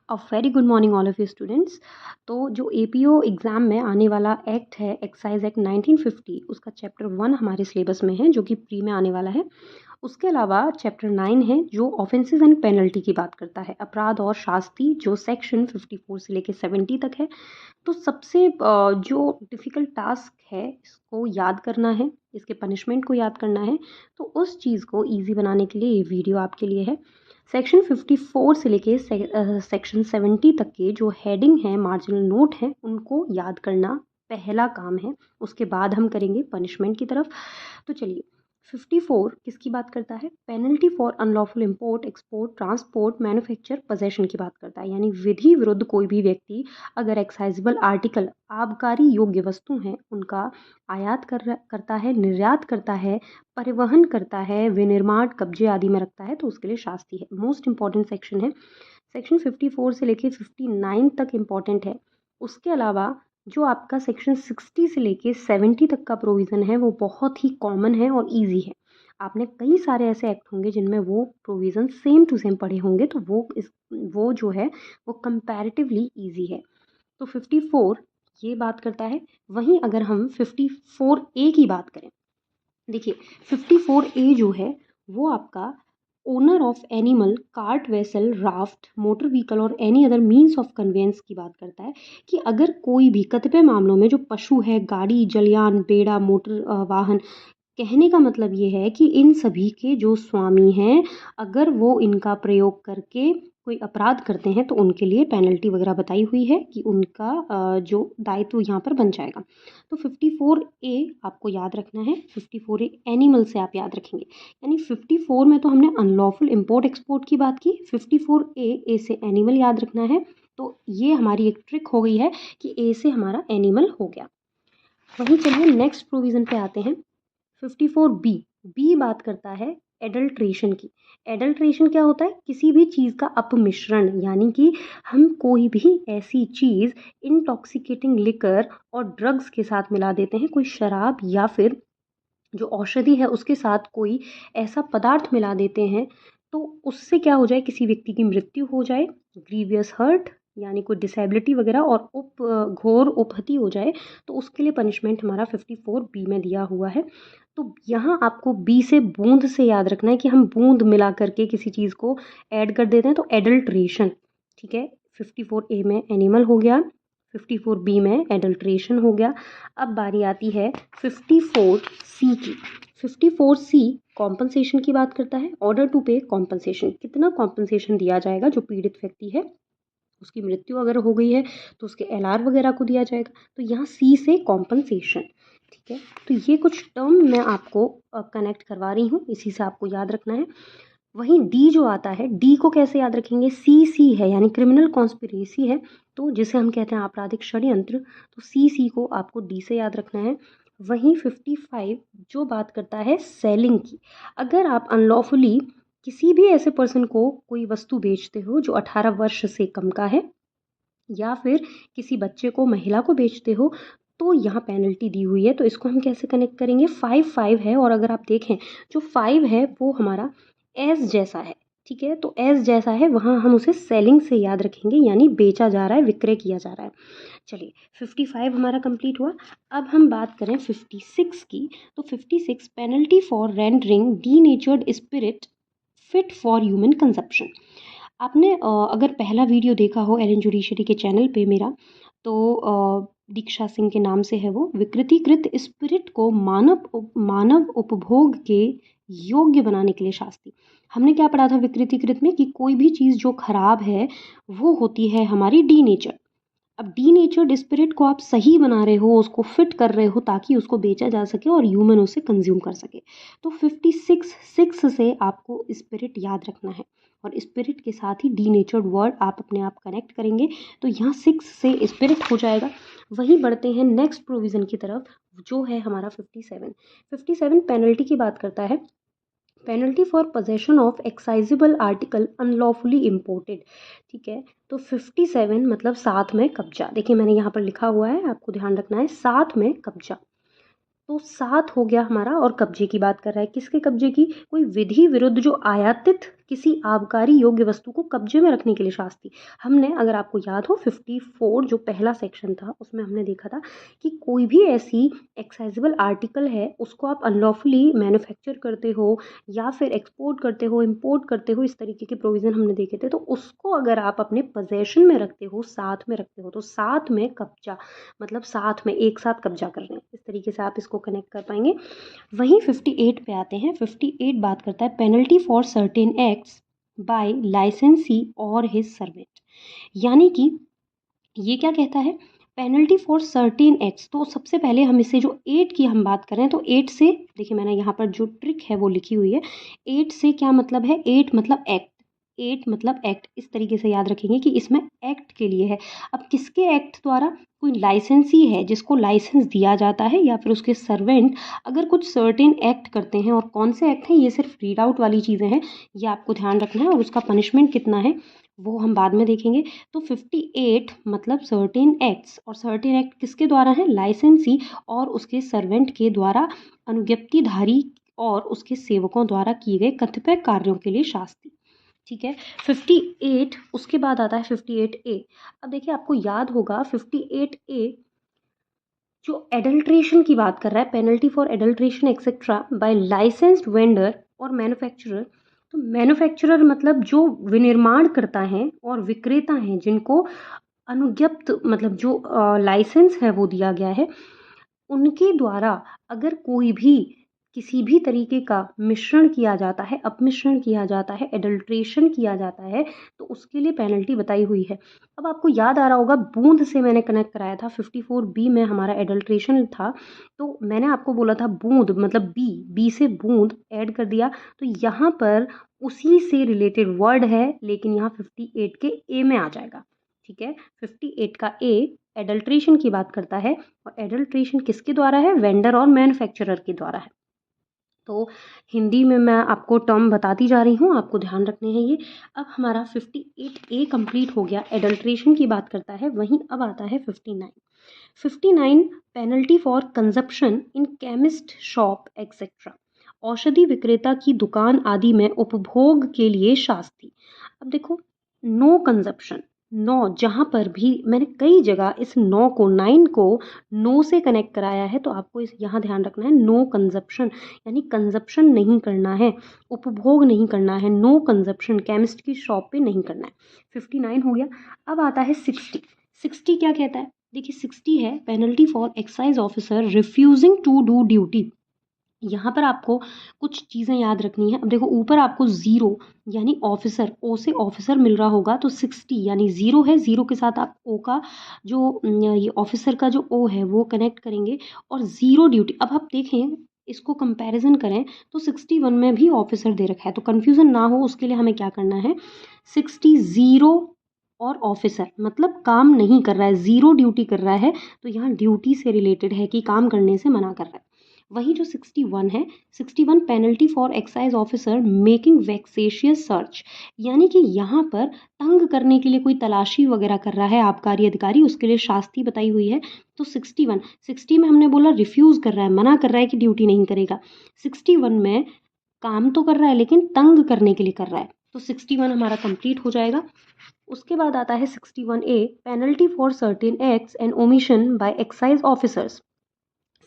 A very good morning all of you students. तो जो APO exam में आने वाला एक्ट है एक्साइज एक्ट 1950, उसका चैप्टर 1 हमारे सिलेबस में है जो कि प्री में आने वाला है। उसके अलावा चैप्टर 9 है जो ऑफेंसेस एंड पेनल्टी की बात करता है, अपराध और शास्ति, जो सेक्शन 54 से लेके 70 तक है। तो सबसे जो डिफ़िकल्ट टास्क है इसको याद करना है, इसके पनिशमेंट को याद करना है। तो उस चीज़ को ईज़ी बनाने के लिए ये वीडियो आपके लिए है। सेक्शन 54 से लेके सेक्शन 70 तक के जो हेडिंग है, मार्जिनल नोट हैं, उनको याद करना पहला काम है। उसके बाद हम करेंगे पनिशमेंट की तरफ। तो चलिए, 54 किसकी बात करता है? Penalty for unlawful import, export, transport, manufacture, possession की बात करता है। यानी विधि विरुद्ध कोई भी व्यक्ति अगर एक्साइजेबल आर्टिकल, आबकारी योग्य वस्तु हैं, उनका आयात करता है, निर्यात करता है, परिवहन करता है, विनिर्माण, कब्जे आदि में रखता है, तो उसके लिए शास्ति है। मोस्ट इंपॉर्टेंट सेक्शन है। सेक्शन 54 से लेके 59 तक इम्पॉर्टेंट है। उसके अलावा जो आपका सेक्शन 60 से लेके 70 तक का प्रोविज़न है, वो बहुत ही कॉमन है और ईज़ी है। आपने कई सारे ऐसे एक्ट होंगे जिनमें वो प्रोविज़न सेम टू सेम पढ़े होंगे, तो वो जो है वो कंपैरेटिवली ईज़ी है। तो 54 ये बात करता है। वहीं अगर हम 54 ए की बात करें, देखिए 54 ए जो है वो आपका owner of animal, cart, vessel, raft, motor vehicle or any other means of conveyance की बात करता है कि अगर कोई भी कतिपय मामलों में जो पशु है, गाड़ी, जलयान, बेड़ा, मोटर वाहन, कहने का मतलब ये है कि इन सभी के जो स्वामी हैं, अगर वो इनका प्रयोग करके कोई अपराध करते हैं तो उनके लिए पेनल्टी वगैरह बताई हुई है कि उनका जो दायित्व यहाँ पर बन जाएगा। तो 54 ए आपको याद रखना है। 54 ए एनिमल से आप याद रखेंगे, यानी 54 में तो हमने अनलॉफुल इम्पोर्ट एक्सपोर्ट की बात की, 54 ए से एनिमल याद रखना है। तो ये हमारी एक ट्रिक हो गई है कि ए से हमारा एनिमल हो गया। वहीं चलिए नेक्स्ट प्रोविज़न पे आते हैं। 54 बी बात करता है एडल्ट्रेशन की। एडल्ट्रेशन क्या होता है? किसी भी चीज़ का अपमिश्रण, यानी कि हम कोई भी ऐसी चीज़ इंटॉक्सिकेटिंग लिकर और ड्रग्स के साथ मिला देते हैं, कोई शराब या फिर जो औषधि है उसके साथ कोई ऐसा पदार्थ मिला देते हैं, तो उससे क्या हो जाए, किसी व्यक्ति की मृत्यु हो जाए, ग्रीवियस हर्ट यानी कोई डिसेबिलिटी वगैरह, और घोर उपहति हो जाए, तो उसके लिए पनिशमेंट हमारा 54 बी में दिया हुआ है। तो यहाँ आपको बी से बूंद से याद रखना है कि हम बूंद मिला करके किसी चीज़ को ऐड कर देते हैं, तो एडल्ट्रेशन। ठीक है, 54 ए में एनिमल हो गया, 54 बी में एडल्ट्रेशन हो गया। अब बारी आती है 54 सी की। 54 सी कॉम्पनसेशन की बात करता है। ऑर्डर टू पे कॉम्पनसेशन, कितना कॉम्पनसेशन दिया जाएगा जो पीड़ित व्यक्ति है, उसकी मृत्यु अगर हो गई है तो उसके एलआर वगैरह को दिया जाएगा। तो यहाँ सी से कॉम्पनसेशन। ठीक है, तो ये कुछ टर्म मैं आपको कनेक्ट करवा रही हूँ, इसी से आपको याद रखना है। वहीं डी जो आता है, डी को कैसे याद रखेंगे? सी है यानी क्रिमिनल कॉन्स्पिरेसी है, तो जिसे हम कहते हैं आपराधिक षड्यंत्र, तो सी को आपको डी से याद रखना है। वहीं 55 जो बात करता है सेलिंग की। अगर आप अनलॉफुली किसी भी ऐसे पर्सन को कोई वस्तु बेचते हो जो 18 वर्ष से कम का है, या फिर किसी बच्चे को, महिला को बेचते हो, तो यहाँ पेनल्टी दी हुई है। तो इसको हम कैसे कनेक्ट करेंगे? 5 है, और अगर आप देखें जो 5 है वो हमारा एस जैसा है। ठीक है, तो एस जैसा है, वहाँ हम उसे सेलिंग से याद रखेंगे, यानी बेचा जा रहा है, विक्रय किया जा रहा है। चलिए 55 हमारा कंप्लीट हुआ। अब हम बात करें 56 की। तो 56 penalty for rendering denatured spirit fit for human consumption. आपने अगर पहला वीडियो देखा हो एलन जुडिशरी के चैनल पे मेरा, तो दीक्षा सिंह के नाम से है वो, विकृतीकृत स्पिरिट को मानव उपभोग के योग्य बनाने के लिए शास्ति। हमने क्या पढ़ा था विकृतीकृत में? कि कोई भी चीज़ जो खराब है वो होती है हमारी डी नेचर। अब डी नेचर्ड स्पिरिट को आप सही बना रहे हो, उसको फिट कर रहे हो ताकि उसको बेचा जा सके और ह्यूमन उसे कंज्यूम कर सके। तो 56 6 से आपको स्पिरिट याद रखना है, और स्पिरिट के साथ ही डी नेचर्ड वर्ड आप अपने आप कनेक्ट करेंगे, तो यहाँ 6 से स्पिरिट हो जाएगा। वहीं बढ़ते हैं नेक्स्ट प्रोविज़न की तरफ, जो है हमारा 57। 57 पेनल्टी की बात करता है। Penalty for possession of excisable article unlawfully imported. ठीक है, तो 57 मतलब साथ में कब्जा। देखिए मैंने यहाँ पर लिखा हुआ है, आपको ध्यान रखना है, साथ में कब्जा। तो साथ हो गया हमारा, और कब्जे की बात कर रहा है, किसके कब्जे की? कोई विधि विरुद्ध जो आयातित किसी आबकारी योग्य वस्तु को कब्जे में रखने के लिए शास्ति। हमने, अगर आपको याद हो, 54 जो पहला सेक्शन था उसमें हमने देखा था कि कोई भी ऐसी एक्साइजेबल आर्टिकल है उसको आप अनलॉफुली मैन्युफैक्चर करते हो या फिर एक्सपोर्ट करते हो, इंपोर्ट करते हो, इस तरीके के प्रोविज़न हमने देखे थे। तो उसको अगर आप अपने पोजेशन में रखते हो, साथ में रखते हो, तो साथ में कब्जा, मतलब साथ में एक साथ कब्जा कर रहे हैं, इस तरीके से आप इसको कनेक्ट कर पाएंगे। वहीं 58 पे आते हैं। 58 बात करता है penalty for certain acts by licensee और हिज सर्वेंट। यानी कि ये क्या कहता है, पेनल्टी फॉर सर्टेन एक्ट्स। तो सबसे पहले हम इसे जो 8 की हम बात करें तो 8 से, देखिए मैंने यहाँ पर जो ट्रिक है वो लिखी हुई है। 8 से क्या मतलब है, 8 मतलब एक्ट, 8 मतलब एक्ट, इस तरीके से याद रखेंगे कि इसमें एक्ट के लिए है। अब किसके एक्ट द्वारा, कोई लाइसेंसी है जिसको लाइसेंस दिया जाता है या फिर उसके सर्वेंट अगर कुछ सर्टेन एक्ट करते हैं, और कौन से एक्ट हैं ये सिर्फ रीड आउट वाली चीज़ें हैं, ये आपको ध्यान रखना है, और उसका पनिशमेंट कितना है वो हम बाद में देखेंगे। तो 58 मतलब सर्टेन एक्ट्स, और सर्टेन एक्ट किसके द्वारा है, लाइसेंसी और उसके सर्वेंट के द्वारा, अनुज्ञप्तिधारी और उसके सेवकों द्वारा किए गए कतिपय कार्यों के लिए शास्ति। ठीक है। 58 उसके बाद आता है 58A। अब देखिए आपको याद होगा 58A जो एडल्ट्रेशन की बात कर रहा है, penalty for adulteration etcetera by licensed vendor और मैन्युफैक्चरर। तो मैन्युफैक्चरर मतलब जो विनिर्माण करता है, और विक्रेता हैं जिनको अनुज्ञप्त मतलब जो लाइसेंस है वो दिया गया है, उनके द्वारा अगर कोई भी किसी भी तरीके का मिश्रण किया जाता है, अपमिश्रण किया जाता है, एडल्ट्रेशन किया जाता है, तो उसके लिए पेनल्टी बताई हुई है। अब आपको याद आ रहा होगा बूंद से मैंने कनेक्ट कराया था, 54B में हमारा एडल्ट्रेशन था, तो मैंने आपको बोला था बूंद मतलब बी से बूंद ऐड कर दिया, तो यहाँ पर उसी से रिलेटेड वर्ड है, लेकिन यहाँ 58 के ए में आ जाएगा। ठीक है, 58 का ए एडल्ट्रेशन की बात करता है, और एडल्ट्रेशन किसके द्वारा है, वेंडर और मैन्युफैक्चरर के द्वारा है। तो हिंदी में मैं आपको टर्म बताती जा रही हूँ, आपको ध्यान रखने हैं ये। अब हमारा 58A कंप्लीट हो गया, एडल्ट्रेशन की बात करता है। वहीं अब आता है 59। 59 penalty for consumption in chemist shop etcetera. औषधि विक्रेता की दुकान आदि में उपभोग के लिए शास्ति। अब देखो, नो कंजप्शन, नो, जहाँ पर भी मैंने कई जगह इस नो को, 9 को नो से कनेक्ट कराया है, तो आपको इस यहाँ ध्यान रखना है, नो कंजप्शन, यानी कंजप्शन नहीं करना है, उपभोग नहीं करना है, नो कंजप्शन, केमिस्ट की शॉप पे नहीं करना है। 59 हो गया। अब आता है 60। 60 क्या कहता है, देखिए 60 है penalty for excise officer refusing to do duty. यहाँ पर आपको कुछ चीज़ें याद रखनी है। अब देखो ऊपर आपको 0 यानी ऑफिसर, ओ से ऑफिसर मिल रहा होगा, तो 60 यानी 0 है, 0 के साथ आप ओ का जो ये ऑफिसर का जो ओ है वो कनेक्ट करेंगे, और 0 ड्यूटी। अब आप देखें, इसको कंपैरिजन करें तो 61 में भी ऑफिसर दे रखा है, तो कन्फ्यूज़न ना हो उसके लिए हमें क्या करना है, 60 0 और ऑफिसर मतलब काम नहीं कर रहा है, 0 ड्यूटी कर रहा है, तो यहाँ ड्यूटी से रिलेटेड है कि काम करने से मना कर रहा है। वही जो 61 है, 61 penalty for excise officer making vexatious search, यानी कि यहाँ पर तंग करने के लिए कोई तलाशी वगैरह कर रहा है आबकारी अधिकारी, उसके लिए शास्ति बताई हुई है। तो 61, 60 में हमने बोला रिफ्यूज़ कर रहा है, मना कर रहा है कि ड्यूटी नहीं करेगा। 61 में काम तो कर रहा है लेकिन तंग करने के लिए कर रहा है, तो 61 हमारा कंप्लीट हो जाएगा। उसके बाद आता है 61A penalty for certain acts and omission by excise officers.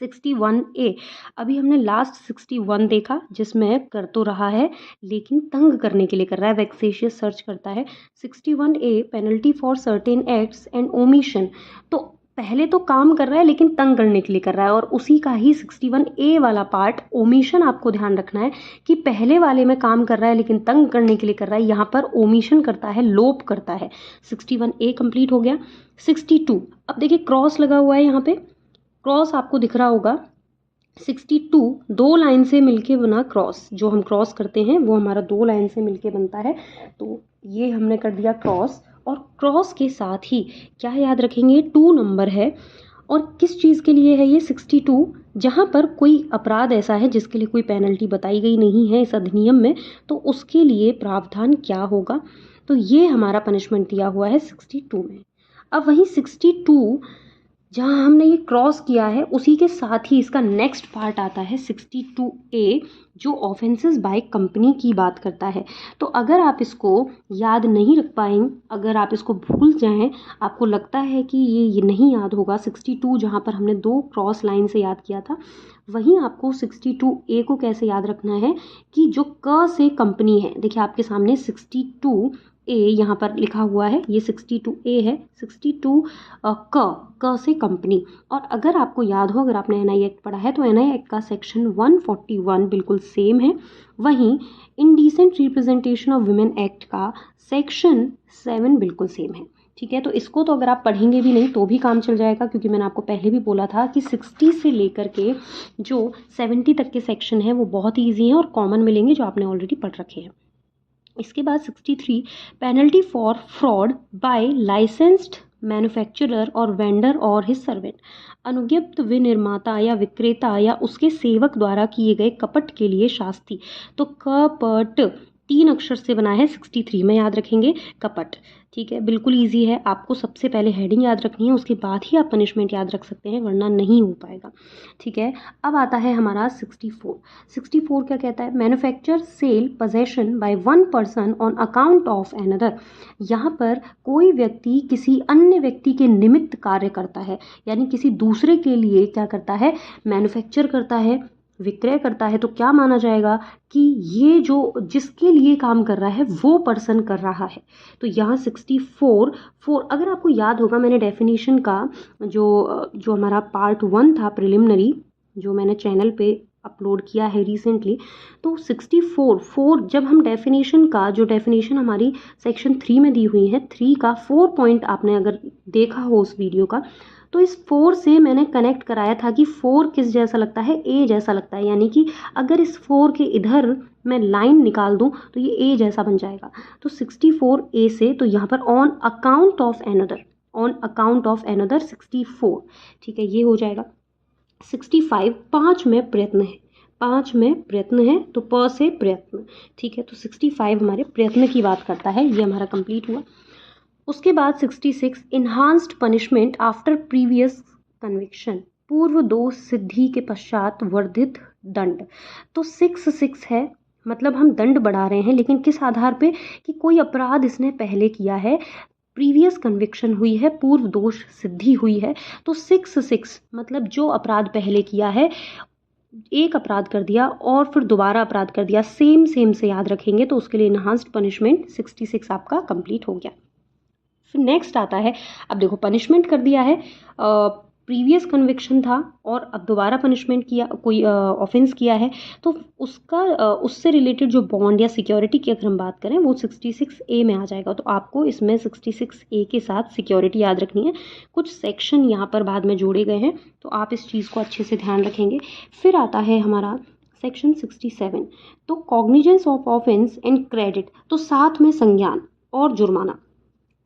61A, अभी हमने लास्ट 61 देखा जिसमें कर तो रहा है लेकिन तंग करने के लिए कर रहा है, वैक्सेशियस सर्च करता है। 61A penalty for certain acts and omission, तो पहले तो काम कर रहा है लेकिन तंग करने के लिए कर रहा है, और उसी का ही 61A वाला पार्ट ओमिशन, आपको ध्यान रखना है कि पहले वाले में काम कर रहा है लेकिन तंग करने के लिए कर रहा है, यहाँ पर ओमिशन करता है, लोप करता है। 61A कंप्लीट हो गया। 62, अब देखिए क्रॉस लगा हुआ है यहाँ पे, क्रॉस आपको दिख रहा होगा। 62 दो लाइन से मिलके बना क्रॉस, जो हम क्रॉस करते हैं वो हमारा 2 लाइन से मिलके बनता है, तो ये हमने कर दिया क्रॉस। और क्रॉस के साथ ही क्या याद रखेंगे, 2 नंबर है, और किस चीज़ के लिए है ये 62, जहाँ पर कोई अपराध ऐसा है जिसके लिए कोई पेनल्टी बताई गई नहीं है इस अधिनियम में, तो उसके लिए प्रावधान क्या होगा, तो ये हमारा पनिशमेंट दिया हुआ है 62 में। अब वहीं 62 जहाँ हमने ये क्रॉस किया है उसी के साथ ही इसका नेक्स्ट पार्ट आता है 62A, जो ऑफेंसेस बाय कंपनी की बात करता है। तो अगर आप इसको याद नहीं रख पाएंगे, अगर आप इसको भूल जाएं, आपको लगता है कि ये नहीं याद होगा, 62 जहाँ पर हमने 2 क्रॉस लाइन से याद किया था, वहीं आपको 62A को कैसे याद रखना है कि जो क से कंपनी है, देखिए आपके सामने 62A यहाँ पर लिखा हुआ है, ये 62A है, 62 क से कंपनी। और अगर आपको याद हो, अगर आपने एनआई एक्ट पढ़ा है, तो एनआई एक्ट का सेक्शन 141 बिल्कुल सेम है। वहीं indecent representation of women act का सेक्शन 7 बिल्कुल सेम है। ठीक है, तो इसको तो अगर आप पढ़ेंगे भी नहीं तो भी काम चल जाएगा, क्योंकि मैंने आपको पहले भी बोला था कि 60 से लेकर के जो 70 तक के सेक्शन हैं वो बहुत ईजी हैं और कॉमन मिलेंगे, जो आपने ऑलरेडी पढ़ रखे हैं। इसके बाद 63, penalty for fraud bye licensed manufacturer और वेंडर और हिज सर्वेंट, अनुज्ञप्त विनिर्माता या विक्रेता या उसके सेवक द्वारा किए गए कपट के लिए शास्ति। तो कपट 3 अक्षर से बना है, 63 में याद रखेंगे कपट। ठीक है, बिल्कुल ईजी है, आपको सबसे पहले हेडिंग याद रखनी है, उसके बाद ही आप पनिशमेंट याद रख सकते हैं, वरना नहीं हो पाएगा। ठीक है, अब आता है हमारा 64। 64 क्या कहता है? Manufacture, sale, possession by one person on account of another. यहाँ पर कोई व्यक्ति किसी अन्य व्यक्ति के निमित्त कार्य करता है, यानी किसी दूसरे के लिए क्या करता है? मैन्युफैक्चर करता है, विक्रय करता है, तो क्या माना जाएगा कि ये जो जिसके लिए काम कर रहा है वो पर्सन कर रहा है। तो यहाँ 64 अगर आपको याद होगा, मैंने डेफिनेशन का जो हमारा पार्ट 1 था प्रिलिमिनरी, जो मैंने चैनल पे अपलोड किया है रिसेंटली, तो 64 जब हम डेफिनेशन का, जो डेफिनेशन हमारी सेक्शन 3 में दी हुई है, 3 का 4 पॉइंट आपने अगर देखा हो उस वीडियो का, तो इस 4 से मैंने कनेक्ट कराया था कि 4 किस जैसा लगता है? ए जैसा लगता है, यानी कि अगर इस 4 के इधर मैं लाइन निकाल दूं तो ये ए जैसा बन जाएगा। तो 64A से, तो यहाँ पर on account of another, on account of another 64। ठीक है, ये हो जाएगा। 65 5 में प्रयत्न है, 5 में प्रयत्न है, तो प से प्रयत्न। ठीक है, तो 65 हमारे प्रयत्न की बात करता है, ये हमारा कंप्लीट हुआ। उसके बाद 66, enhanced punishment after previous conviction, पूर्व दोष सिद्धि के पश्चात वर्धित दंड। तो 66 है, मतलब हम दंड बढ़ा रहे हैं, लेकिन किस आधार पे? कि कोई अपराध इसने पहले किया है, प्रीवियस कन्विक्शन हुई है, पूर्व दोष सिद्धि हुई है। तो 66 मतलब जो अपराध पहले किया है, एक अपराध कर दिया और फिर दोबारा अपराध कर दिया, सेम से याद रखेंगे, तो उसके लिए इन्हांस्ड पनिशमेंट 66 आपका कंप्लीट हो गया। फिर नेक्स्ट आता है, अब देखो पनिशमेंट कर दिया है, प्रीवियस कन्विक्शन था और अब दोबारा पनिशमेंट किया, कोई ऑफेंस किया है, तो उसका उससे रिलेटेड जो बॉन्ड या सिक्योरिटी की अगर हम बात करें, वो 66A में आ जाएगा। तो आपको इसमें 66A के साथ सिक्योरिटी याद रखनी है। कुछ सेक्शन यहाँ पर बाद में जोड़े गए हैं, तो आप इस चीज़ को अच्छे से ध्यान रखेंगे। फिर आता है हमारा सेक्शन 67, तो cognizance of offence and credit, तो साथ में संज्ञान और जुर्माना,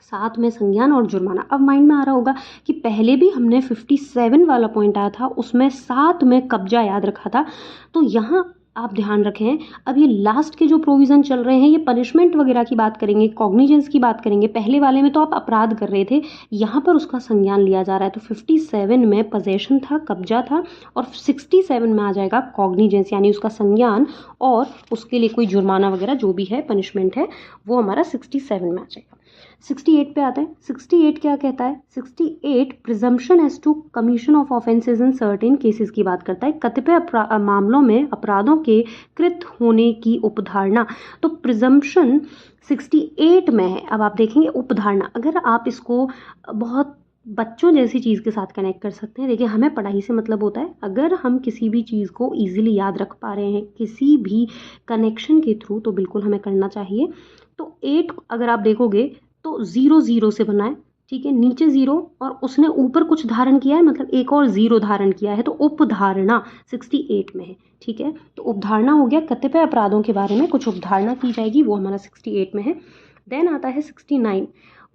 साथ में संज्ञान और जुर्माना। अब माइंड में आ रहा होगा कि पहले भी हमने 57 वाला पॉइंट आया था, उसमें साथ में कब्जा याद रखा था। तो यहाँ आप ध्यान रखें, अब ये लास्ट के जो प्रोविज़न चल रहे हैं, ये पनिशमेंट वगैरह की बात करेंगे, कॉग्निजेंस की बात करेंगे। पहले वाले में तो आप अपराध कर रहे थे, यहाँ पर उसका संज्ञान लिया जा रहा है। तो 57 में पोजेशन था, कब्जा था, और 67 में आ जाएगा कॉग्निजेंस, यानी उसका संज्ञान, और उसके लिए कोई जुर्माना वगैरह जो भी है, पनिशमेंट है, वो हमारा 67 में आ जाएगा। 68 पे आते हैं। 68 क्या कहता है? 68 presumption as to commission of offences in certain cases की बात करता है, कतिपय मामलों में अपराधों के कृत होने की उपधारणा। तो प्रिजम्पशन 68 में है। अब आप देखेंगे उपधारणा, अगर आप इसको बहुत बच्चों जैसी चीज़ के साथ कनेक्ट कर सकते हैं। देखिए, हमें पढ़ाई से मतलब होता है, अगर हम किसी भी चीज़ को ईजिली याद रख पा रहे हैं किसी भी कनेक्शन के थ्रू, तो बिल्कुल हमें करना चाहिए। तो 8 अगर आप देखोगे तो 0 से बना है, ठीक है, नीचे 0 और उसने ऊपर कुछ धारण किया है, मतलब एक और 0 धारण किया है, तो उपधारणा 68 में है। ठीक है, तो उपधारणा हो गया, कतिपय अपराधों के बारे में कुछ उपधारणा की जाएगी, वो हमारा 68 में है। देन आता है 69,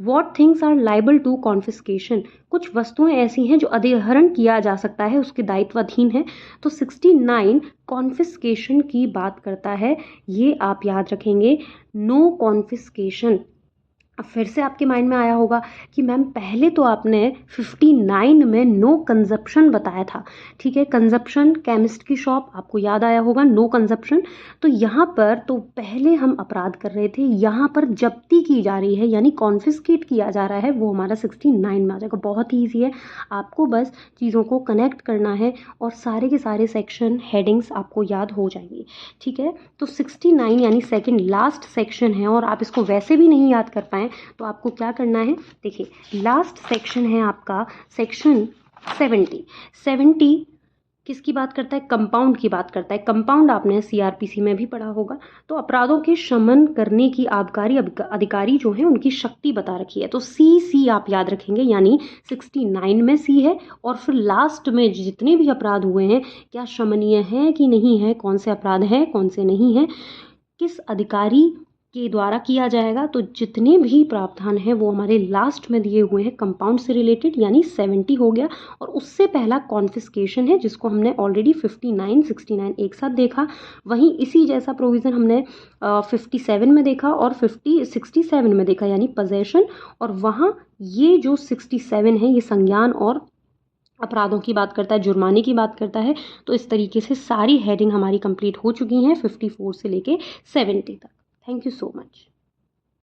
what things are liable to confiscation, कुछ वस्तुएं ऐसी हैं जो अधिहरण किया जा सकता है, उसके दायित्वाधीन है। तो 69 कॉन्फिस्केशन की बात करता है, ये आप याद रखेंगे। नो कॉन्फिस्केशन, अब फिर से आपके माइंड में आया होगा कि मैम पहले तो आपने 59 में नो कंजप्शन बताया था, ठीक है, कंजप्शन केमिस्ट की शॉप आपको याद आया होगा, नो कंजप्शन। तो यहाँ पर तो पहले हम अपराध कर रहे थे, यहाँ पर जब्ती की जा रही है यानी कॉन्फिस्केट किया जा रहा है, वो हमारा 69 में आ जाएगा। बहुत ही ईजी है, आपको बस चीज़ों को कनेक्ट करना है और सारे के सारे सेक्शन हेडिंग्स आपको याद हो जाएंगी, ठीक है। तो 69 यानी सेकेंड लास्ट सेक्शन है और आप इसको वैसे भी नहीं याद कर पाए तो आपको क्या करना है, देखिए लास्ट सेक्शन है आपका सेक्शन 70 किसकी बात करता है, कंपाउंड की बात करता है। कंपाउंड आपने सीआरपीसी में भी पढ़ा होगा। तो अपराधों के शमन करने की आबकारी अधिकारी जो है उनकी शक्ति बता रखी है, तो सी आप याद रखेंगे, यानी 69 में सी है और फिर लास्ट में जितने भी अपराध हुए हैं क्या शमनीय है कि नहीं है, कौन से अपराध हैं कौन से नहीं है, किस अधिकारी के द्वारा किया जाएगा। तो जितने भी प्रावधान हैं वो हमारे लास्ट में दिए हुए हैं कंपाउंड से रिलेटेड, यानी 70 हो गया। और उससे पहला कॉन्फिस्केशन है जिसको हमने ऑलरेडी 59 69 एक साथ देखा। वहीं इसी जैसा प्रोविज़न हमने 57 में देखा और 67 में देखा, यानी पजेशन। और वहाँ ये जो 67 है ये संज्ञान और अपराधों की बात करता है, जुर्माने की बात करता है। तो इस तरीके से सारी हेडिंग हमारी कंप्लीट हो चुकी हैं 54 से लेके 70 तक। Thank you so much.